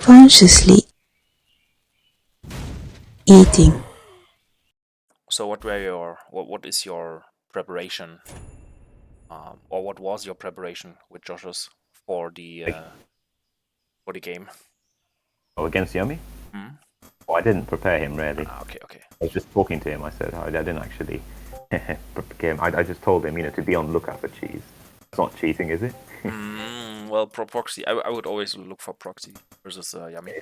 consciously eating. So what is your preparation, or what was your preparation with Joshers for the game? Oh, against Yummy? Hmm? Well, I didn't prepare him really. Okay. I was just talking to him. I said I didn't actually prepare him. I just told him, to be on the lookout for cheese. It's not cheating, is it? Well, proxy. I would always look for proxy versus Yummy.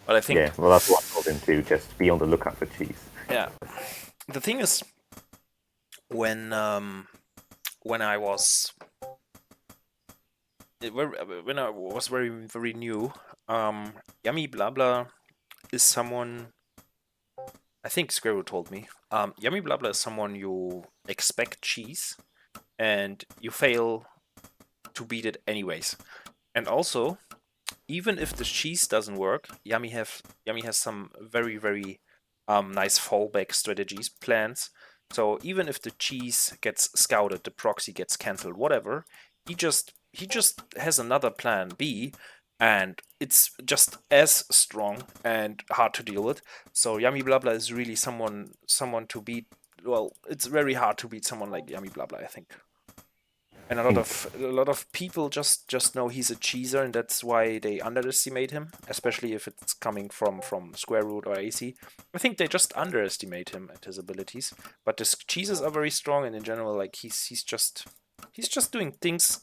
But I think Yeah, well, that's what I told him too. Just be on the lookout for cheese. yeah. The thing is, when I was very new, YummyBlaBla is someone. I think Squirrel told me. YummyBlaBla is someone you expect cheese, and you fail to beat it anyways. And also, even if the cheese doesn't work, Yummy has some very nice fallback strategies plans. So even if the cheese gets scouted, the proxy gets cancelled, whatever, he just has another plan B, and it's just as strong and hard to deal with. So YummyBlaBla is really someone to beat. Well, it's very hard to beat someone like YummyBlaBla, I think. And a lot of people just know he's a cheeser, and that's why they underestimate him, especially if it's coming from Square Root or AC. I think they just underestimate him and his abilities. But the cheeses are very strong, and in general, like he's just doing things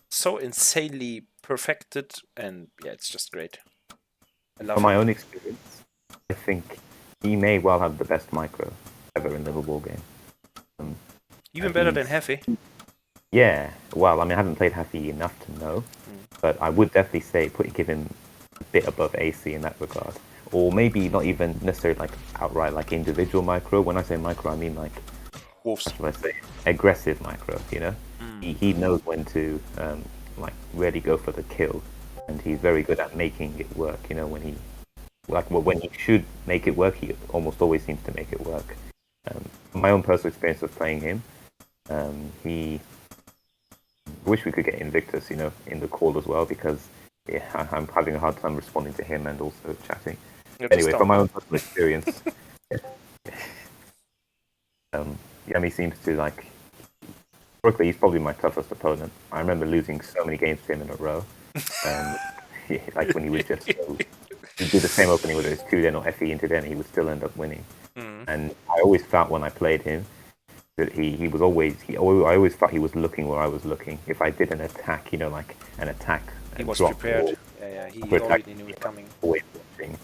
so insanely perfected, and yeah, it's just great. I love From my him. own experience, I think he may well have the best micro ever in the ball game. Even better than Hefe. Yeah, well, I mean, I haven't played Happy enough to know, but I would definitely say give him a bit above AC in that regard. Or maybe not even necessarily like outright like individual micro. When I say micro, I mean like, Wolves. how should I say, aggressive micro, He knows when to like really go for the kill, and he's very good at making it work, when he should make it work, he almost always seems to make it work. From my own personal experience of playing him, he wish we could get Invictus, in the call as well, because I'm having a hard time responding to him and also chatting. Anyway, from my own personal experience, Yummy seems to like. Historically, he's probably my toughest opponent. I remember losing so many games to him in a row. Like when he would just he'd do the same opening, whether it's Kuden or FE into then, he would still end up winning. And I always felt when I played him that he was always I always thought he was looking where I was looking. If I did an attack, like an attack, he was prepared. He already knew it coming. Always watching.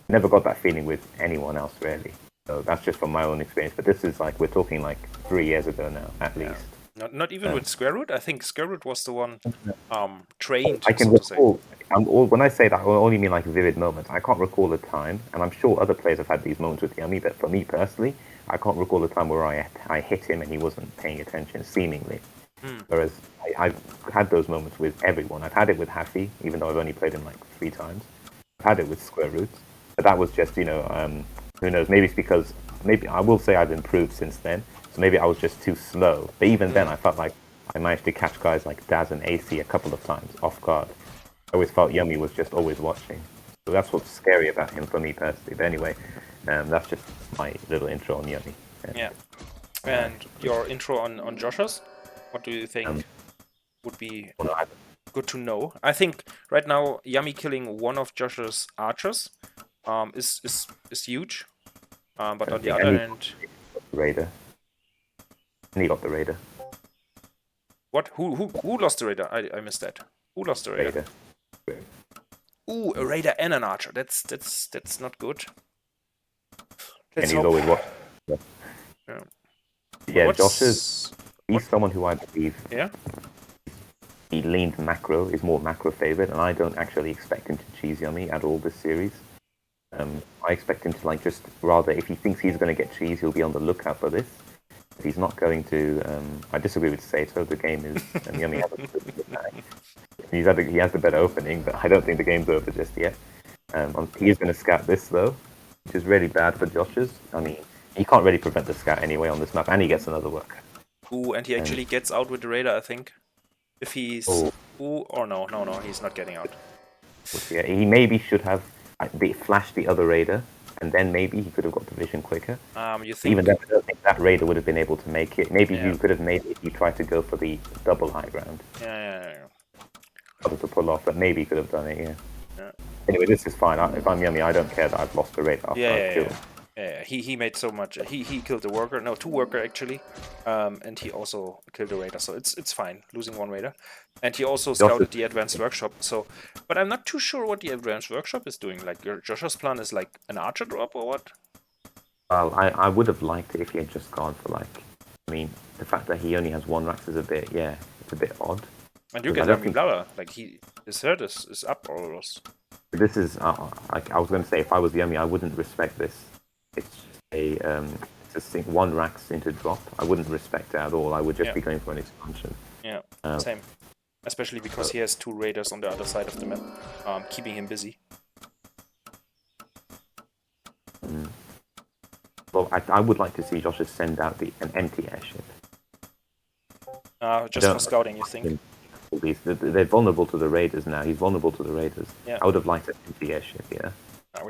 Never got that feeling with anyone else really. So that's just from my own experience. But this is like we're talking like 3 years ago now, at least. Not even with Square Root. I think Square Root was the one trained. I can recall. When I say that, I only mean like vivid moments. I can't recall a time, and I'm sure other players have had these moments with Yummy. But for me personally, I can't recall a time where I hit him and he wasn't paying attention, seemingly. Whereas I've had those moments with everyone. I've had it with Happy, even though I've only played him like 3 times. I've had it with Square Root, but that was just who knows? Maybe it's because I will say I've improved since then. So maybe I was just too slow. But even then, I felt like I managed to catch guys like Daz and AC a couple of times off guard. I always felt Yummy was just always watching. So that's what's scary about him for me personally. But anyway, that's just my little intro on Yummy. Yeah. And your intro on Joshers? What do you think would be good to know? I think right now Yummy killing one of Josh's archers is huge. But on the other hand, Raider. And he got the Raider. What? Who lost the Raider? I missed that. Who lost the Raider? Ooh, a Raider and an Archer. That's not good. And he's always watching. Yeah, Josh's. He's someone who I believe. Yeah. He leans macro, is more macro favored, and I don't actually expect him to cheese Yummy at all this series. I expect him to just rather, if he thinks he's going to get cheese, he'll be on the lookout for this. If he's not going to, I disagree with Sato. The game is, and Yummy has he has the better opening, but I don't think the game's over just yet. He is going to scout this though, which is really bad for Josh's. I mean, he can't really prevent the scout anyway on this map, and he gets another work. Ooh, and he actually gets out with the Raider, I think. If he's... Ooh, or no, he's not getting out. Yeah, he maybe should have flashed the other raider, and then maybe he could have got the vision quicker. You Even think? then, I don't think that raider would have been able to make it. Maybe Yeah. he could have made it if he tried to go for the double high ground. Yeah. Harder to pull off, but maybe he could have done it, yeah. Yeah. Anyway, this is fine. If I'm Yummy, I don't care that I've lost the raider after I've killed. Yeah, he made so much. He killed the worker. No, 2 worker actually, and he also killed the raider. So it's fine losing 1 raider, and he also scouted the advanced workshop. So, but I'm not too sure what the advanced workshop is doing. Like your Josher's plan is like an archer drop or what? Well, I would have liked it if he had just gone for like. I mean, the fact that he only has 1 Rax is a bit, yeah, it's a bit odd. And you get YummyBlaBla, like his hurt is up almost. This is, I was going to say, if I was Yummy, I wouldn't respect this. It's just a 1 Rax into drop. I wouldn't respect it at all. I would just be going for an expansion. Yeah, same. Especially because he has 2 raiders on the other side of the map, keeping him busy. Well, I would like to see Joshers send out an empty airship. Just for scouting, you think? They're vulnerable to the raiders now. He's vulnerable to the raiders. Yeah. I would have liked an empty airship, yeah.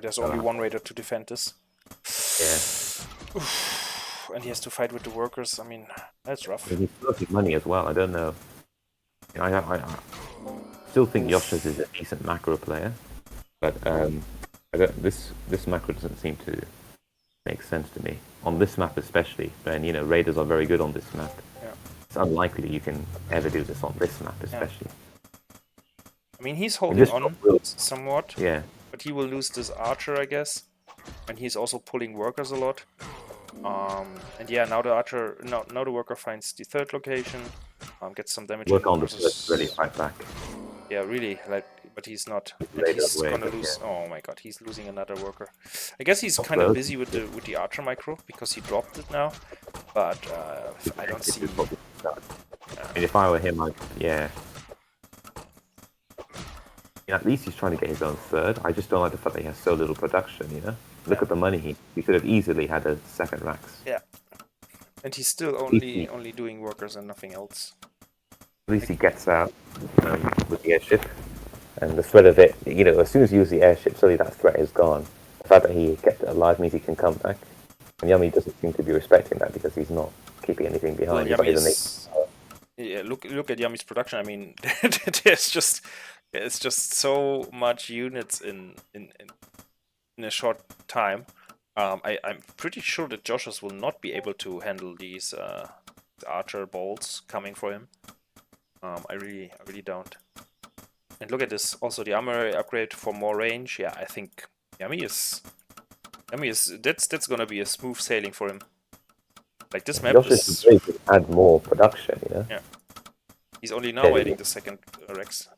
There's only 1 raider to defend this. Yeah. And he has to fight with the workers. I mean, that's rough. He's losing money as well. I don't know. I still think Joshers is a decent macro player, but this macro doesn't seem to make sense to me on this map, especially. And raiders are very good on this map. Yeah. It's unlikely you can ever do this on this map, especially. I mean, he's holding on somewhat. Yeah. But he will lose this archer, I guess. And he's also pulling workers a lot. And yeah, now the archer, now the worker finds the 3rd location, gets some damage. Work on the first, really fight back. Yeah, really, but he's not. He's gonna lose. Yeah. Oh my god, he's losing another worker. I guess he's kind of busy with the archer micro because he dropped it now. But I don't see. I mean, if I were him, at least he's trying to get his own 3rd. I just don't like the fact that he has so little production, Look at the money he could have easily had a 2nd Rax. Yeah. And he's still only doing workers and nothing else. At least he gets out with the airship. And the threat of it, as soon as you use the airship, suddenly that threat is gone. The fact that he kept it alive means he can come back. And Yummy doesn't seem to be respecting that because he's not keeping anything behind. Well, yeah, look at Yummy's production. I mean, it's just so much units in a short time. I'm pretty sure that Joshers will not be able to handle these archer bolts coming for him. I really don't. And look at this. Also, the armor upgrade for more range. Yeah, I think Yummy is that's gonna be a smooth sailing for him. Like this map is add more production, Yeah. He's only now waiting the 2nd Rex.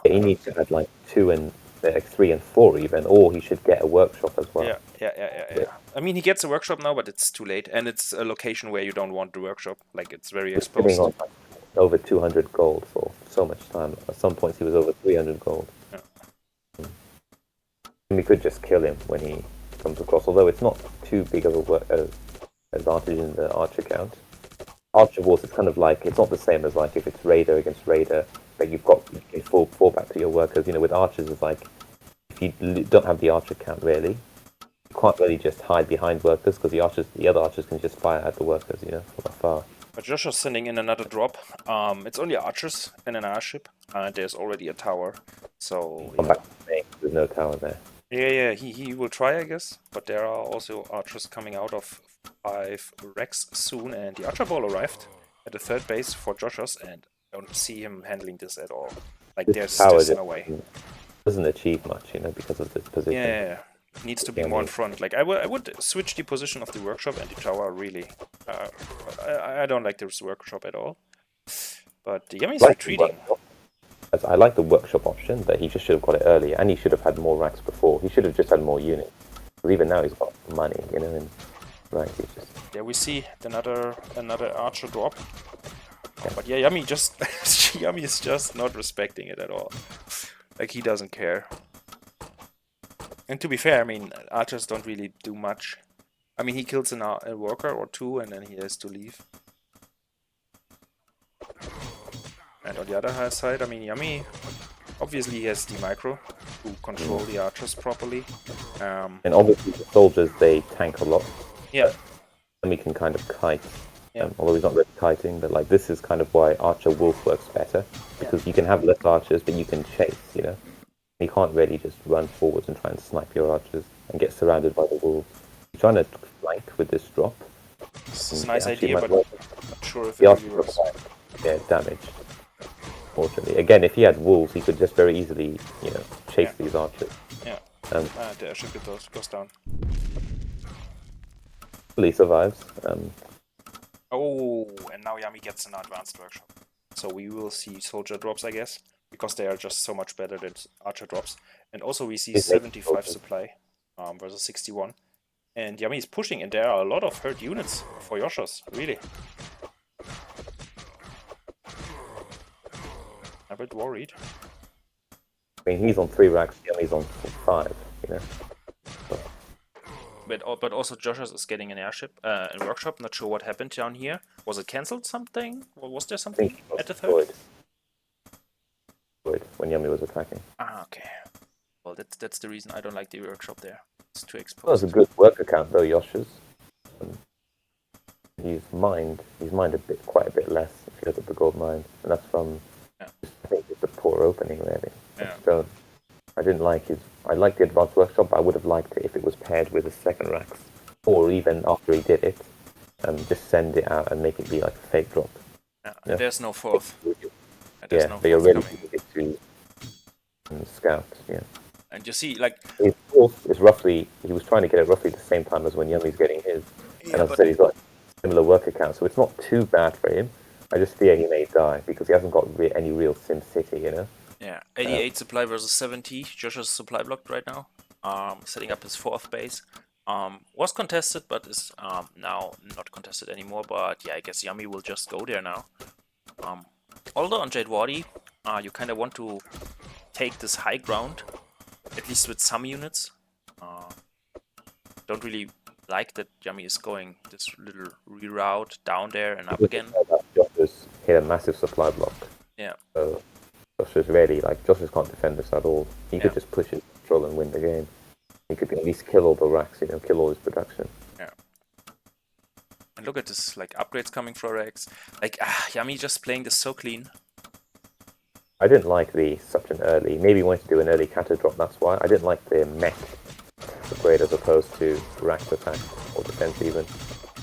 He needs to add like 2 and 3 and 4 even, or he should get a workshop as well. Yeah. I mean, he gets a workshop now, but it's too late, and it's a location where you don't want the workshop. Like it's very exposed. On, like, over 200 gold for so much time. At some points, he was over 300 gold. Yeah. And we could just kill him when he comes across, although it's not too big of a advantage in the archer count. Archer wars is kind of like, it's not the same as like if it's raider against raider, but you can fall back to your workers. With archers, it's like if you don't have the archer count really, you can't really just hide behind workers because the other archers can just fire at the workers, from afar. But Joshua's sending in another drop. It's only archers and an airship. There's already a tower, so Come back to me. There's no tower there. Yeah. He will try, I guess. But there are also archers coming out of 5 Rex soon, and the archer ball arrived at the 3rd base for Joshers, and I don't see him handling this at all. Like there's no way. Doesn't achieve much, because of this position. Yeah. Needs to be more in front. Like I would switch the position of the workshop and the tower. Really, I don't like this workshop at all. But the Yummy's retreating. I like the workshop option, but he just should have got it earlier, and he should have had more racks before. He should have just had more units. Because even now he's got money, and he's just. Yeah, we see another archer drop. Yeah. But yeah, Yummy is just not respecting it at all. Like he doesn't care. And to be fair, I mean, archers don't really do much. I mean, he kills a worker or 2 and then he has to leave. And on the other side, I mean, Yummy obviously he has the micro to control the archers properly. And obviously the soldiers, they tank a lot. Yeah. And we can kind of kite. Yeah. Although he's not really kiting, but like this is kind of why Archer Wolf works better. Because you can have less archers, but you can chase, you know? You can't really just run forwards and try and snipe your archers and get surrounded by the wolves. You're trying to flank with this drop. It's a nice idea, but not sure if it really works. Yeah, damage. Fortunately, again, if he had wolves, he could just very easily, you know, chase these archers. Yeah. The airship goes down. He survives. Oh, and now Yummy gets an advanced workshop. So we will see soldier drops, I guess, because they are just so much better than archer drops. And also we see 75 supply versus 61. And Yummy is pushing, and there are a lot of hurt units for Joshers, really. I'm a bit worried. I mean, he's on 3 racks, Yummy's on 5, you know. But also Joshers is getting an airship, a workshop. Not sure what happened down here. Was it cancelled something? Or was there something at the third? When Yummy was attacking. Ah, okay. Well, that's the reason I don't like the workshop there. It's too exposed. Well, it's a good work account though, Josh's. He's mined quite a bit less if you look at the gold mine, and that's from I think it's a poor opening really. Yeah. So I didn't like his. I liked the advanced workshop, but I would have liked it if it was paired with a second racks, or even after he did it, just send it out and make it be like a fake drop. Yeah. There's no fourth. There's no you're ready to scout. Yeah. And you see, like his fourth is roughly. He was trying to get it roughly the same time as when Yummy's getting his, and as I said, he's got similar work account, so it's not too bad for him. I just fear he may die because he hasn't got any real Sim City, you know. Yeah, 88 supply versus 70. Josh's supply blocked right now. Setting up his 4th base. Was contested, but is now not contested anymore. But yeah, I guess Yummy will just go there now. Although on Jade Wadi, you kind of want to take this high ground, at least with some units. Don't really like that Yummy is going this little reroute down there and up again. Josh's hit a massive supply block. Yeah. So Josh's ready. Like Josh's can't defend this at all. He could just push his control and win the game. He could at least kill all the racks, you know, kill all his production. Yeah. And look at this, like upgrades coming for Rex. Like Yummy just playing this so clean. I didn't like such an early. Maybe he wanted to do an early counter drop. That's why I didn't like the mech upgrade as opposed to racks attack or defense even.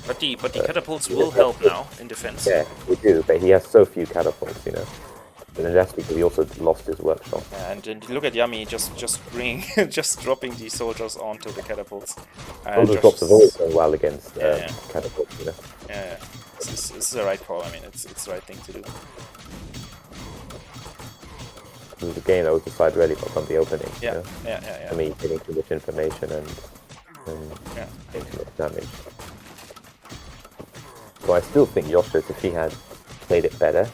But the catapults will help now in defense. Yeah, we do. But he has so few catapults, you know. And that's because he also lost his workshop. Yeah, and look at Yummy just bringing, just dropping these soldiers onto the catapults. Soldier drops have always done well against catapults, you know. Yeah. This is the right call. I mean, it's the right thing to do. It was a game that was decided really from the opening. Yeah, you know? yeah. I mean, getting too much information and getting too much damage. So I still think Joshers, if he had played it better,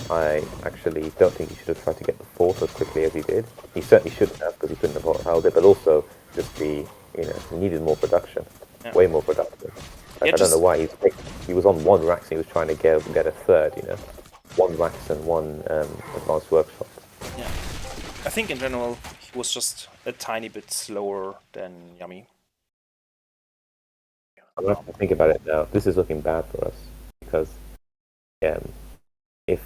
I actually don't think he should have tried to get the 4th as quickly as he did. He certainly shouldn't have because he couldn't have held it, but also just he needed more production, way more production. Like, I don't know why he was on 1 racks and he was trying to get a 3rd, you know, 1 racks and 1 advanced workshop. Yeah, I think in general he was just a tiny bit slower than Yummy. I'm going to think about it now. This is looking bad for us because if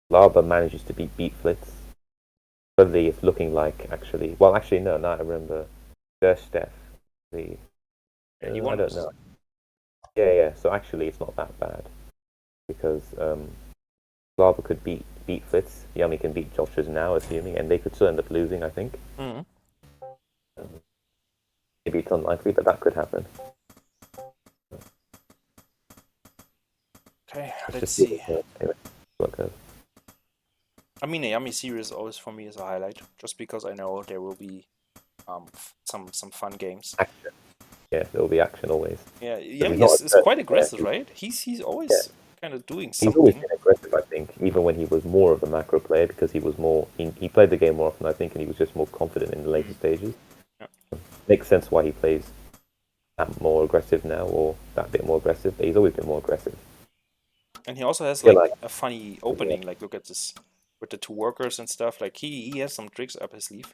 Lava manages to beat Flitz, suddenly it's looking like actually. Well, actually no. Now I remember Steph. I don't know. Yeah. So actually, it's not that bad because Lava could beat Flitz. Yummy can beat Joshers now, assuming, and they could still end up losing. I think. Mm-hmm. Maybe it's unlikely, but that could happen. Okay, let's see. Anyway, I mean, a Yummy series always for me is a highlight, just because I know there will be some fun games. Action. Yeah, there will be action always. Yeah, Yummy is quite aggressive, right? He's always kind of doing something. He's always been aggressive, I think, even when he was more of a macro player, because he was more. He played the game more often, I think, and he was just more confident in the later stages. Yeah. Makes sense why he plays that more aggressive now, or that bit more aggressive. But he's always been more aggressive. And he also has like a funny opening. Like, look at this. with the 2 workers and stuff. Like he has some tricks up his sleeve.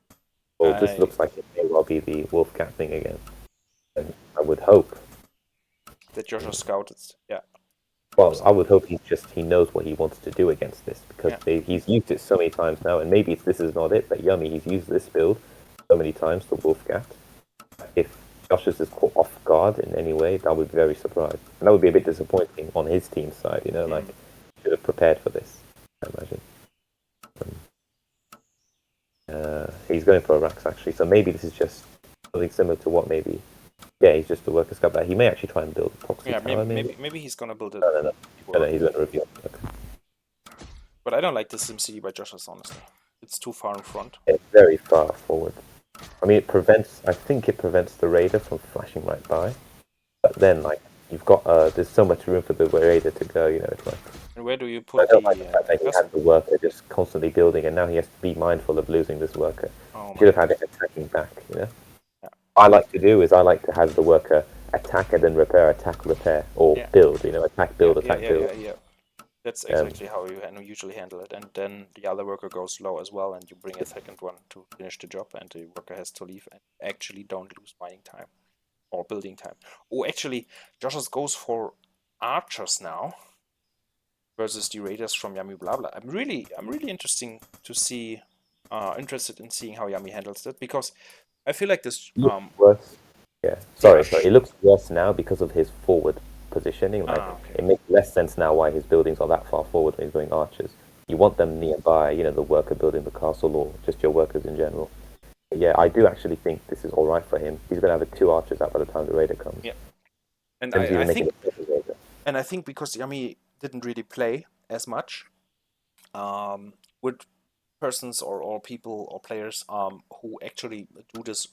Well, this looks like it may well be the wolf cat thing again. And I would hope that Joshua scouted. Yeah. Well, I would hope he knows what he wants to do against this, because he's used it so many times now, and maybe this is not it, but Yummy, he's used this build so many times, the Wolfgat. If Joshers is caught off guard in any way, I would be very surprised. And that would be a bit disappointing on his team's side, like, should have prepared for this, I imagine. He's going for a Rax, actually, so maybe this is just something similar to what maybe... Yeah, he's just a worker scout, but he may actually try and build a proxy tower, maybe he's gonna build it. No, he's going to reveal. Okay. But I don't like this SimCity by Joshers, honestly. It's too far in front. It's very far forward. I mean, I think it prevents the Raider from flashing right by. But then, like, you've got, there's so much room for the Raider to go, it's like... And where do you put I don't like the fact that he had the worker just constantly building, and now he has to be mindful of losing this worker. He should have had it attacking back, Yeah. I like to have the worker attack and then repair, attack, repair, or build, attack, build, attack, build. Yeah. That's exactly how you usually handle it. And then the other worker goes low as well, and you bring a second one to finish the job, and the worker has to leave and actually don't lose mining time or building time. Oh, actually, Joshers goes for archers now versus the raiders from YummyBlaBla. I'm really interested in seeing how Yummy handles that, because I feel like this worse. Yeah, sorry. It looks worse now because of his forward positioning. Like, it makes less sense now why his buildings are that far forward when he's going archers. You want them nearby, the worker building the castle, or just your workers in general. But yeah, I do actually think this is all right for him. He's going to have 2 archers out by the time the raider comes. Yeah, and I think because Yummy didn't really play as much with persons or people or players who actually do this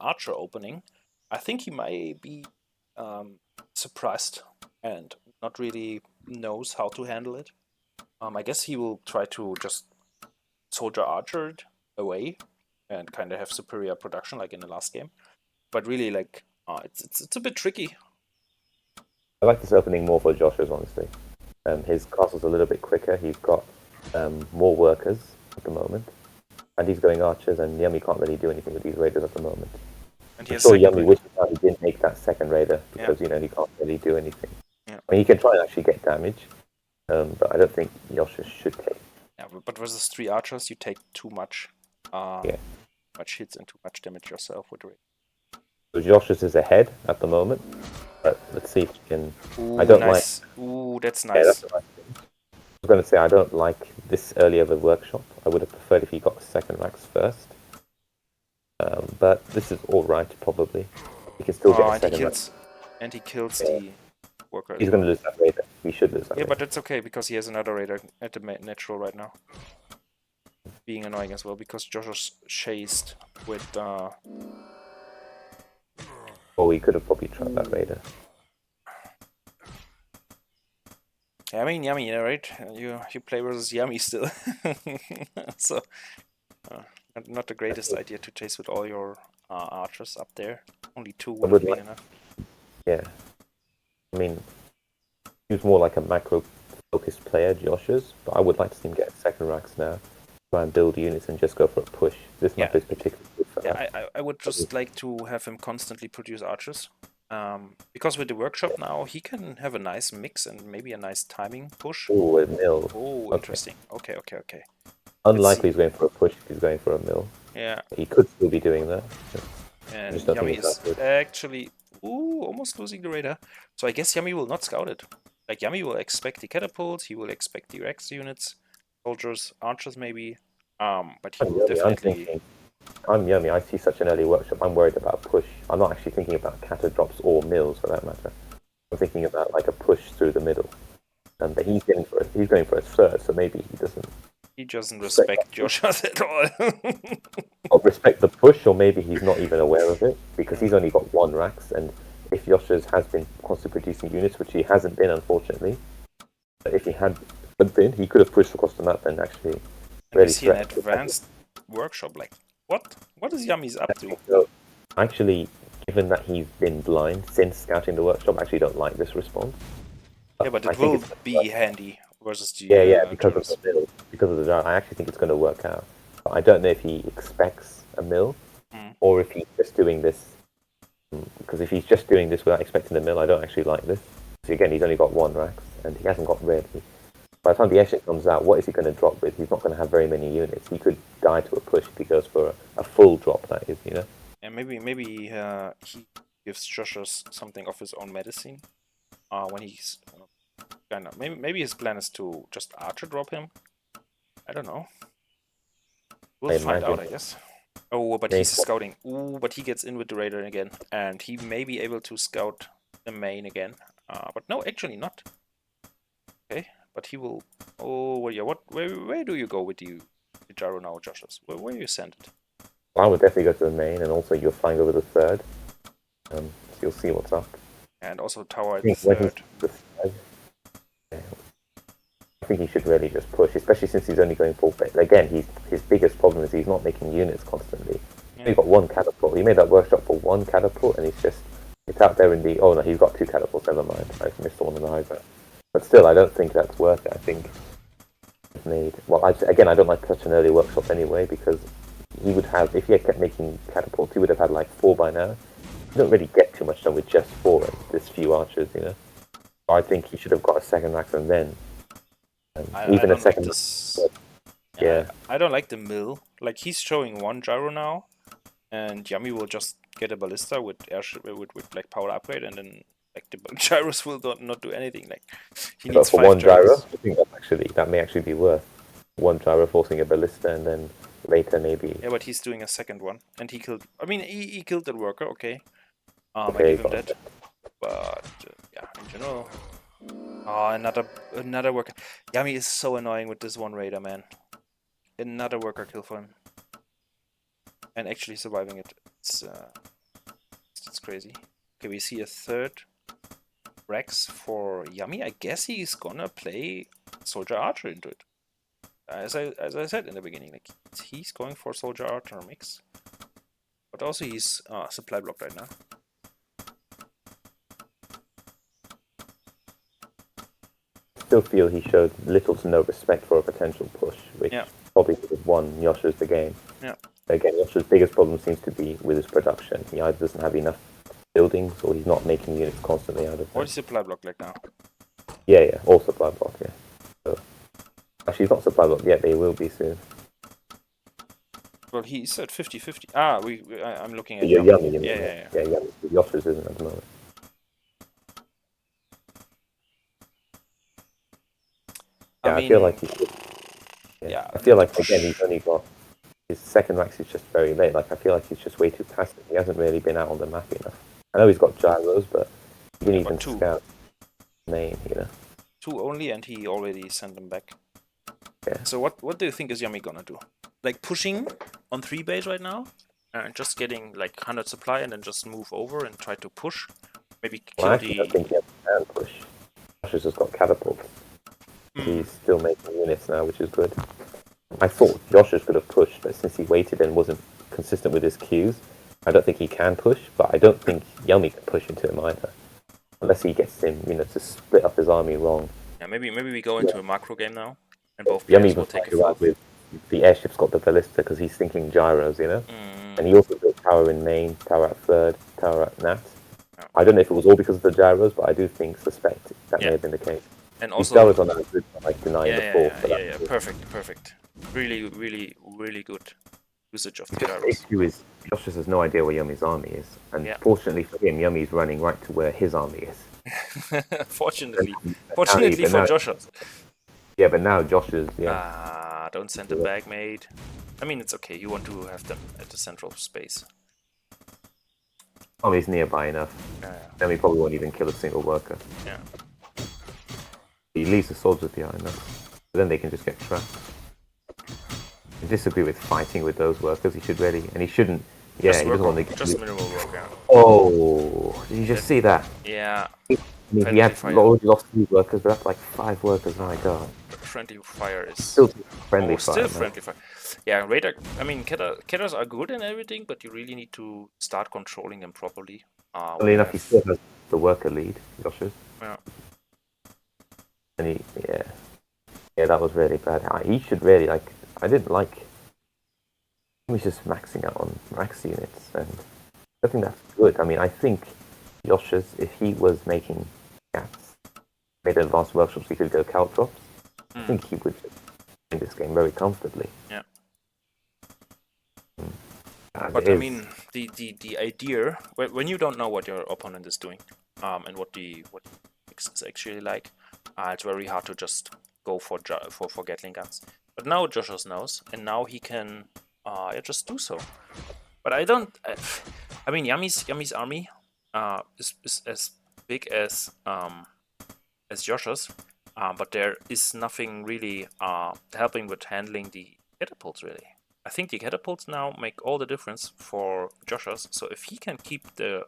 archer opening, I think he might be surprised and not really knows how to handle it. I guess he will try to just soldier archer away and kind of have superior production like in the last game. But really, like, it's a bit tricky. I like this opening more for Joshers, honestly. His castle's a little bit quicker. He's got more workers at the moment, and he's going archers, and Yummy can't really do anything with these raiders at the moment. And I'm sure Yummy wishes that he didn't make that second raider, because he can't really do anything. I mean, he can try and actually get damage, but I don't think Joshers should take. Yeah, but versus 3 archers, you take too much much hits and too much damage yourself with raid. So Joshers is ahead at the moment, but let's see if he can... Ooh, I don't nice. Ooh, that's nice. Yeah, that's nice. I was going to say, I don't like this early of a workshop. I would have preferred if he got the second racks first. But this is alright, probably. He can still get a second rack. And he kills the worker. He's going to lose that raider. He should lose that raider. But that's okay, because he has another raider at the natural right now. Being annoying as well, because Josh's chased with... Oh, he could have probably tried that raider. I mean, Yummy, right? You play versus Yummy still. So, not the greatest idea to chase with all your archers up there. Only 2 would be enough. Yeah. I mean, he was more like a macro-focused player, Josh's, but I would like to see him get second racks now. Try and build units and just go for a push. This map is particularly good for that. I would just like to have him constantly produce archers. Because with the workshop now, he can have a nice mix and maybe a nice timing push. Oh, a mill. Oh, interesting. Okay. Unlikely he's going for a push if he's going for a mill. Yeah. He could still be doing that. And Yummy is actually almost losing the radar. So I guess Yummy will not scout it. Like, Yummy will expect the catapults, he will expect the Rex units, soldiers, archers maybe. But he will definitely... I'm Yummy. I see such an early workshop. I'm worried about push. I'm not actually thinking about cata drops or mills for that matter. I'm thinking about like a push through the middle. But he's going for a third, so maybe he doesn't. He doesn't respect Joshers at all. Or respect the push, or maybe he's not even aware of it because he's only got 1 Rax. And if Joshers has been constantly producing units, which he hasn't been, unfortunately, but if he had been, he could have pushed across the map and actually. Is he an advanced workshop? Like, what is Yummy's up to? So, actually, given that he's been blind since scouting the workshop, I actually don't like this response. Yeah, but it will be handy versus the Yeah, because of Jonas. the mill. Because of the gyro. I actually think it's going to work out. But I don't know if he expects a mill Mm. or if he's just doing this. Because if he's just doing this without expecting the mill, I don't actually like this. So again, he's only got 1 Rax, and he hasn't got red. By the time the airship comes out, what is he going to drop with? He's not going to have very many units. He could die to a push if he goes for a full drop, that is, you know? And maybe he gives Joshers something of his own medicine. When he's kind of maybe his plan is to just archer drop him. I don't know. We'll find out, I guess. Oh, but he's scouting. Ooh, but he gets in with the radar again, and he may be able to scout the main again. But no, actually not. Okay, but he will. Oh, well, yeah. Where do you go with the gyro now, Joshers? Where you send it? I would definitely go to the main, and also you're flying over the third. So you'll see what's up. And also tower at the third. I think he should really just push, especially since he's only going full base. Again, his biggest problem is he's not making units constantly. Yeah. He's got 1 catapult. He made that workshop for 1 catapult, and it's out there in the. Oh no, he's got 2 catapults. Never mind, I missed the one on the high ground. But still, I don't think that's worth it. I think he's made. Well, I don't like such an early workshop anyway, because he would have, if he had kept making catapults, he would have had like 4 by now. You don't really get too much done with just 4 and this few archers, you know. So I think he should have got a 2nd Rax and then. Even a second. Like yeah, I don't like the mill. Like he's showing 1 gyro now, and Yummy will just get a ballista with airship with black power upgrade, and then like the gyros will not do anything. Like he needs for 5 1 gyros. gyro, I think that may actually be worth 1 gyro forcing a ballista, and then later maybe. Yeah, but he's doing a 2nd one, and he killed. I mean, he killed the worker. Okay, I give him that. But yeah, in general. Oh, another worker. Yummy is so annoying with this 1 raider, man. Another worker kill for him. And actually surviving it. It's crazy. Okay, we see a 3rd Rex for Yummy. I guess he's gonna play Soldier Archer into it. As I said in the beginning, like he's going for Soldier Archer mix. But also he's supply blocked right now. Still feel he showed little to no respect for a potential push, which probably would have won Joshers the game. Yeah. Again, Joshers' biggest problem seems to be with his production. He either doesn't have enough buildings or he's not making units constantly out of them. What is supply block like now? Yeah, all supply block, yeah. So, actually, he's not supply block yet, they will be soon. Well, he's at 50-50. I'm looking at Yummy. Yeah. Yummy. Joshers isn't at the moment. Yeah, I feel like he should. Yeah, I feel like again he's only got his 2nd Rax is just very late. Like I feel like he's just way too passive. He hasn't really been out on the map enough. I know he's got gyros, but he didn't even scout main, you know. 2 only, and he already sent them back. Yeah. So what do you think is Yummy gonna do? Like pushing on 3 base right now, and just getting like 100 supply, and then just move over and try to push. Maybe kill I think he can push. Josh's has got catapults. He's still making units now, which is good. I thought Joshers could have pushed, but since he waited and wasn't consistent with his cues, I don't think he can push, but I don't think Yummy can push into him either. Unless he gets him, you know, to split up his army wrong. Yeah, maybe we go into a macro game now, and both Yummy will take a full. with the airship's got the ballista because he's thinking gyros, you know? And he also built tower in main, tower at 3rd, tower at Nat. Yeah. I don't know if it was all because of the gyros, but I do suspect that may have been the case. And also, gyros on that grid like denying the 4th. Yeah, perfect. Really good usage of the gyros. The issue is Joshers has no idea where Yummy's army is, and fortunately for him, Yummy's running right to where his army is. Fortunately for Joshers. Yeah, but now Joshers, don't send them back, mate. I mean, it's okay. You want to have them at the central space. Army's nearby enough. Then we probably won't even kill a single worker. Yeah. He leaves the soldiers behind though. But then they can just get trapped. I disagree with fighting with those workers. He should really, and he shouldn't. Yeah, he doesn't want to get. Just minimal work. Yeah. Oh, did you just see that? Yeah. I mean, he had already lost 3 workers, but that's like 5 workers. Oh my god. Friendly fire is still friendly fire. Still friendly fire. Yeah, radar. I mean, Ketters are good and everything, but you really need to start controlling them properly. Funnily enough, he still has the worker lead, Joshers. Yeah. And Yeah, that was really bad. He should really like. I didn't like. He was just maxing out on max units, and I think that's good. I mean, I think Joshers, if he was making cats, made advanced workshops, he could go calc drops. I think he would win this game very comfortably. Yeah. But I mean, the idea when you don't know what your opponent is doing, and what is actually like, it's very hard to just go for Gatling guns. But now Joshers knows, and now he can just do so. But I don't. I mean, Yummy's army is as big as Joshers, but there is nothing really helping with handling the catapults really. I think the catapults now make all the difference for Joshers. So if he can keep the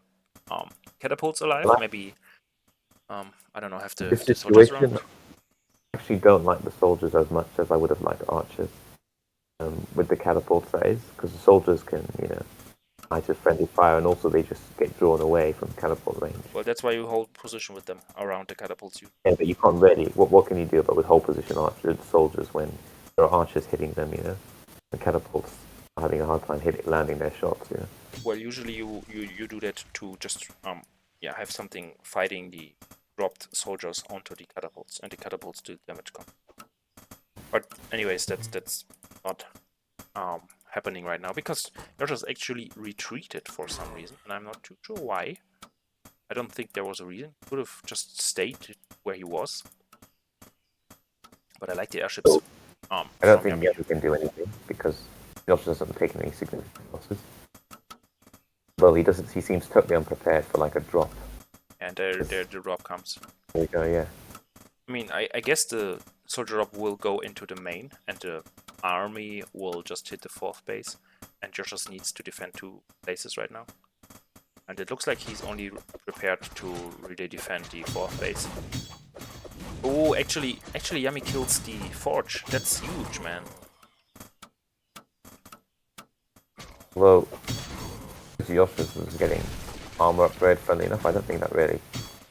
catapults alive, maybe I don't know, have the soldiers around. I actually don't like the soldiers as much as I would have liked archers. With the catapults, that is, because the soldiers can, fight with friendly fire, and also they just get drawn away from catapult range. Well, that's why you hold position with them around the catapults. Yeah, but you can't really. What can you do about with hold position archers soldiers when there are archers hitting them? The catapults are having a hard time landing their shots. Well, usually you do that to just have something fighting the dropped soldiers onto the catapults, and the catapults do damage come. But anyways, that's not happening right now because Joshers actually retreated for some reason, and I'm not too sure why. I don't think there was a reason. He could have just stayed where he was. But I like the airships. I don't think Yummy can do anything because Josh doesn't take any significant losses. Well, he doesn't. He seems totally unprepared for like a drop. And the drop comes. There we go. Yeah. I mean, I guess the soldier drop will go into the main, and the army will just hit the 4th base, and Joshers needs to defend 2 places right now. And it looks like he's only prepared to really defend the 4th base. Oh, actually Yummy kills the forge. That's huge, man. Well, Joshers was getting armor upgrade, funnily enough. I don't think that really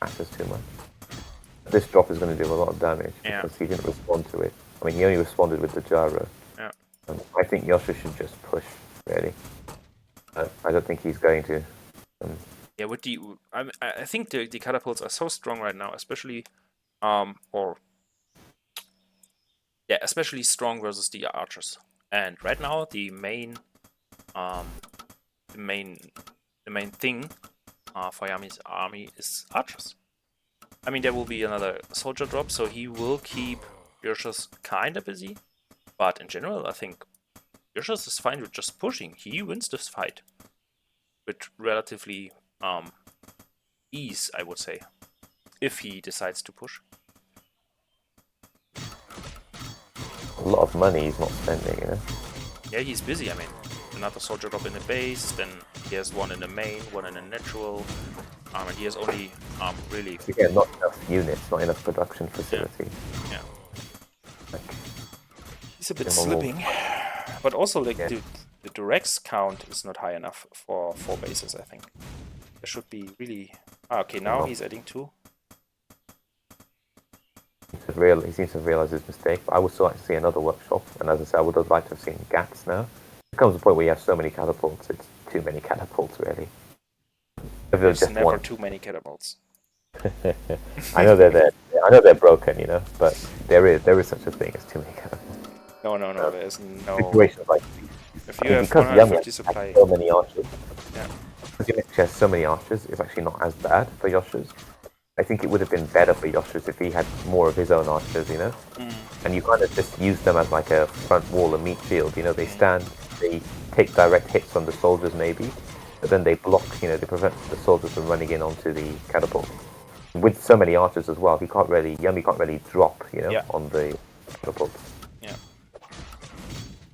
matters too much. This drop is going to do a lot of damage because he didn't respond to it. I mean, he only responded with the gyro. Yeah. I think Joshers should just push, really. I don't think he's going to. Yeah, with the I think the catapults are so strong right now, especially especially strong versus the archers. And right now the main thing for Yummy's army is archers. I mean, there will be another soldier drop, so he will keep Joshers kinda busy. But in general, I think Joshers is fine with just pushing. He wins this fight with relatively ease, I would say, if he decides to push. A lot of money he's not spending, Yeah, he's busy. I mean, another soldier drop in the base, then he has one in the main, one in the natural, and he has only really. Again, not enough units, not enough production facility. Yeah. Like, he's a bit slipping, but also like the Rex count is not high enough for 4 bases. I think there should be really. Okay, now he's adding 2. He seems to have realised his mistake, but I would still like to see another workshop, and as I said, I would have liked to have seen GATs now. There comes a point where you have so many catapults, it's too many catapults, really. There's just never too many catapults. I know they're there. I know they're broken, but there is such a thing as too many catapults. No, there's no... Situations like these. If you have 150 supply... so many archers. Yeah. Because Yummy has so many archers, it's actually not as bad for Joshers. I think it would have been better for Joshers if he had more of his own archers, And you kind of just use them as like a front wall, a meat shield, They stand, they take direct hits from the soldiers maybe, but then they block, they prevent the soldiers from running in onto the catapult. With so many archers as well, Yummy can't really drop, on the catapults. Yeah.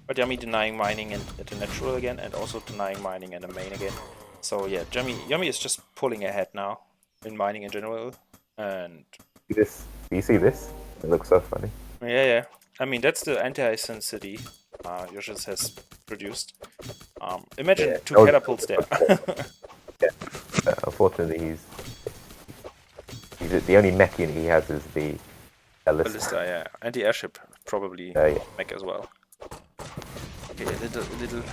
But Yummy denying mining at the natural again, and also denying mining in the main again. So yeah, Yummy is just pulling ahead now in mining in general, and... Do you see this? It looks so funny. Yeah. I mean, that's the anti-sin city Joshers has produced. Imagine 2 catapults there. Unfortunately, the only mech unit he has is the Ballista. Ballista, yeah. And the airship. probably Yeah. mech as well. Okay, a little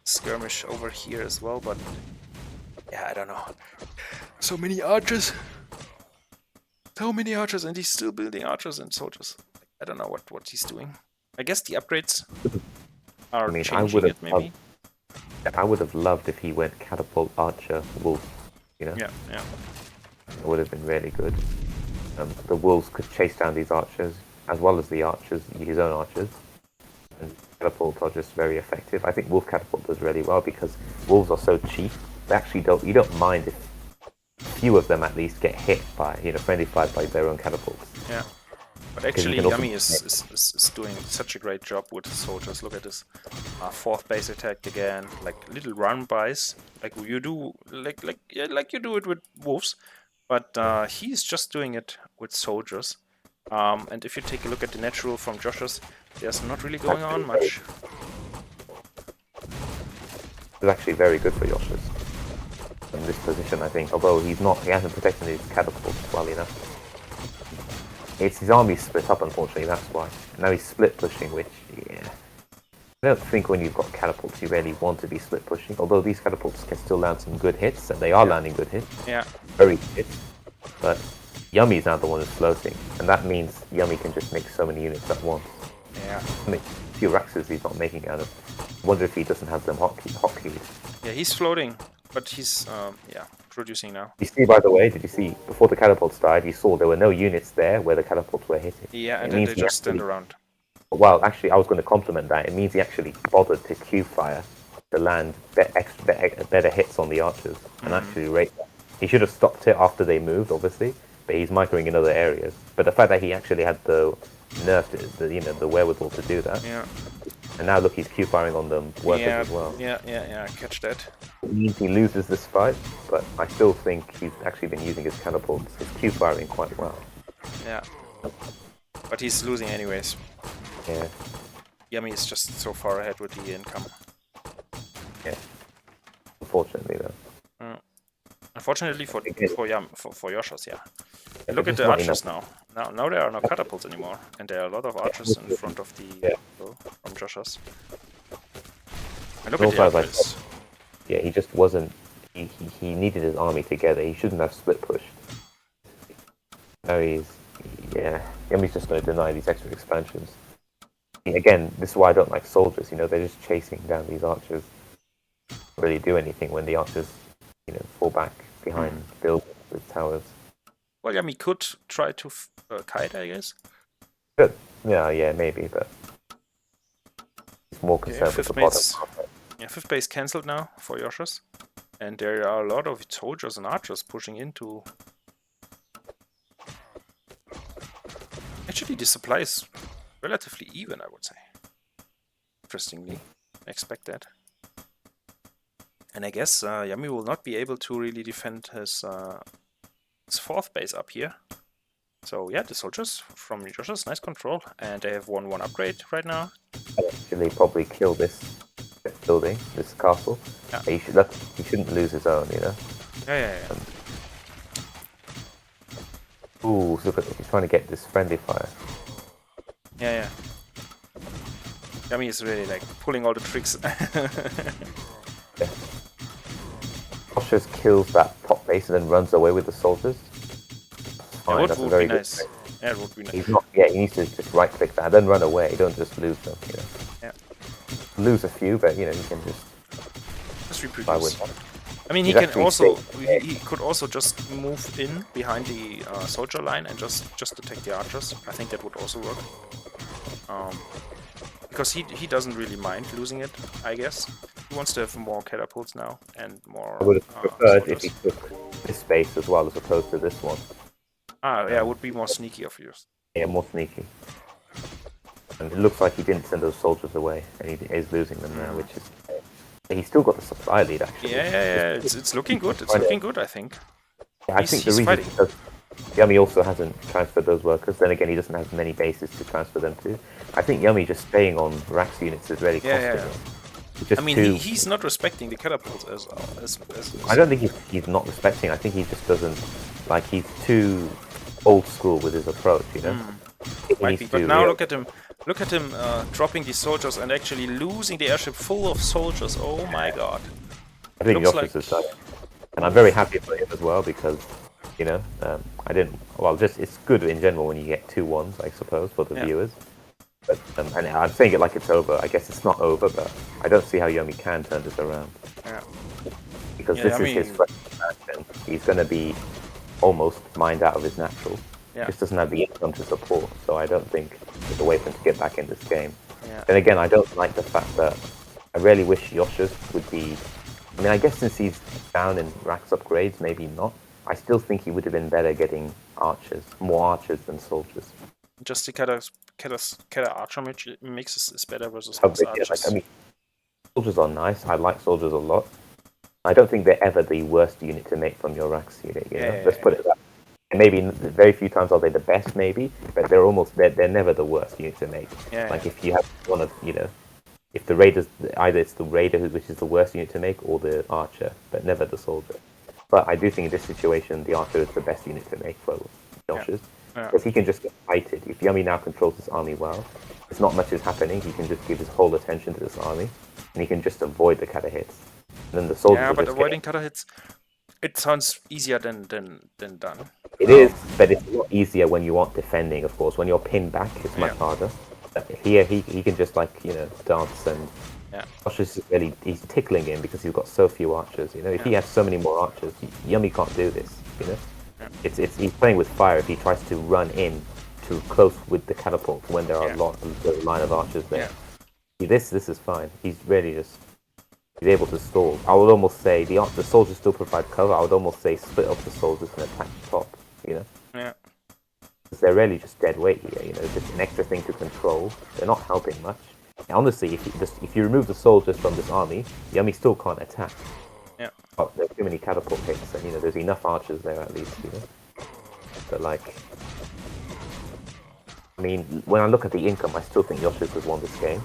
skirmish over here as well, but yeah, I don't know. So many archers. So many archers, and he's still building archers and soldiers. I don't know what he's doing. I guess the upgrades are I mean, changing it, maybe. I would have loved if he went catapult, archer, wolf. You know. Yeah, yeah. It would have been really good. The wolves could chase down these archers, as well as the archers, his own archers. And catapult are just very effective. I think wolf catapult does really well because wolves are so cheap. They actually don't. You don't mind if few of them at least get hit by, friendly fire by their own catapults. Yeah. But actually, Yummy is doing such a great job with his soldiers. Look at this fourth base attack again, like little run bys, like you do, like you do it with wolves. But he's just doing it with soldiers. And if you take a look at the natural from Joshers, there's not really going on much. It's actually very good for Joshers in this position, I think. Although he hasn't protected his catapults well enough. It's his army split up, unfortunately. That's why. Now he's split pushing, which I don't think when you've got catapults you really want to be split pushing. Although these catapults can still land some good hits, and they are landing good hits. Yeah. Very good hits. But Yummy's now the one who's floating, and that means Yummy can just make so many units at once. Yeah. I mean, a few Raxes he's not making out of. I wonder if he doesn't have them hotkeyed. Yeah, he's floating, but he's producing now. You see, by the way, did you see before the catapults died? You saw there were no units there where the catapults were hitting. Yeah, and then they just stand around. Well, actually, I was going to compliment that. It means he actually bothered to Q fire to land better hits on the archers and actually rate them. He should have stopped it after they moved, obviously, but he's microing in other areas. But the fact that he actually had the nerve, the wherewithal to do that. Yeah. And now look, he's Q firing on them workers as well. Yeah, catch that. It means he loses this fight, but I still think he's actually been using his catapults, his Q firing quite well. Yeah. But he's losing anyways. Yeah. Yummy is just so far ahead with the income. Yeah. Unfortunately, though. Unfortunately for Joshers, yeah. And look at the archers now. Now there are no catapults anymore, and there are a lot of archers in front of the from Joshers. And look at the archers. Yeah, he just wasn't. He needed his army together. He shouldn't have split pushed. Now Yummy's just going to deny these extra expansions. Again, this is why I don't like soldiers. They're just chasing down these archers. Don't really do anything when the archers, fall back behind buildings with towers. Well, Yummy could try to kite, I guess. Good. Yeah, maybe, but he's more concerned with the bottom. Yeah, fifth base cancelled now for Joshers, and there are a lot of soldiers and archers pushing into. Actually, the supply is relatively even, I would say. Interestingly, I expect that. And I guess Yummy will not be able to really defend his fourth base up here. So yeah, the soldiers from Joshers, nice control, and they have 1-1 upgrade right now. I'd actually probably kill this building, this castle. Yeah. He shouldn't lose his own, Yeah. Ooh, look at he's trying to get this friendly fire. Yeah. Yummy is really like pulling all the tricks. Yeah. Joshers kills that top base and then runs away with the soldiers. Fine, that would be nice. Yeah, it would be nice. He needs to just right click that, then run away. You don't just lose them, Yeah. Lose a few, but you can just reproduce. I mean, he could also just move in behind the soldier line and just attack the archers. I think that would also work. Because he doesn't really mind losing it, I guess. He wants to have more catapults now and more. I would have preferred if he took this space as well as opposed to this one. It would be more sneaky of yours. Yeah, more sneaky. And it looks like he didn't send those soldiers away, and he is losing them now, which is. He's still got the supply lead, actually. Yeah. It's looking good. It's looking good, I think. Yeah, I think the reason is because Yummy also hasn't transferred those workers. Then again, he doesn't have many bases to transfer them to. I think Yummy just staying on Rax units is really costing him. I mean, he's not respecting the catapults as I don't think he's not respecting. I think he just doesn't he's too old school with his approach. Might be, but now look at him. Look at him dropping these soldiers and actually losing the airship full of soldiers. Oh my god. I think Looks Joshers like... has done it. And I'm very happy for him as well because, you know, I didn't. Well, just it's good in general when you get 2-1s, I suppose, for the Yeah. viewers. But and I'm saying it like it's over. I guess it's not over, but I don't see how Yummy can turn this around. Yeah. Because Yeah, this Yummy... is his first action. He's going to be almost mined out of his natural. Yeah. Just doesn't have the income to support, so I don't think there's a way for him to get back in this game. Yeah. Then again, I don't like the fact that I really wish Joshers would be. I mean, I guess since he's down in Rax upgrades, maybe not. I still think he would have been better getting archers, more archers than soldiers. Just the Keta Archer mix is better versus How most big, archers. like, I mean, soldiers are nice. I like soldiers a lot. I don't think they're ever the worst unit to make from your Rax unit. You know? Let's put it that way. Maybe very few times are they the best, maybe, but they're never the worst unit to make. Like if you have one of, you know, if the raiders, either it's the raider which is the worst unit to make, or the archer, but never the soldier. But I do think in this situation, the archer is the best unit to make for Joshers, because he can just get fighted. If Yummy now controls this army well, it's not much is happening. He can just give his whole attention to this army, and he can just avoid the kata hits. And then the soldiers. Yeah, but avoiding kata hits, it sounds easier than done. It is, but it's a lot easier when you aren't defending, of course. When you're pinned back, it's much harder. But here, he can just, like, you know, dance and... Yeah. Joshers is really... He's tickling him because he's got so few archers, you know? If he had so many more archers, Yummy can't do this, you know? Yeah. He's playing with fire if he tries to run in too close with the catapult when there are a line of archers there. Yeah. This is fine. He's really just... He's able to stall. I would almost say the soldiers still provide cover. I would almost say split up the soldiers and attack the top, you know? Yeah. Because they're really just dead weight here, you know, just an extra thing to control. They're not helping much. And honestly, if you remove the soldiers from this army, Yummy still can't attack. Yeah. Oh, there's too many catapult hits, and you know, there's enough archers there at least, you know. But like, I mean, when I look at the income, I still think Joshers has won this game.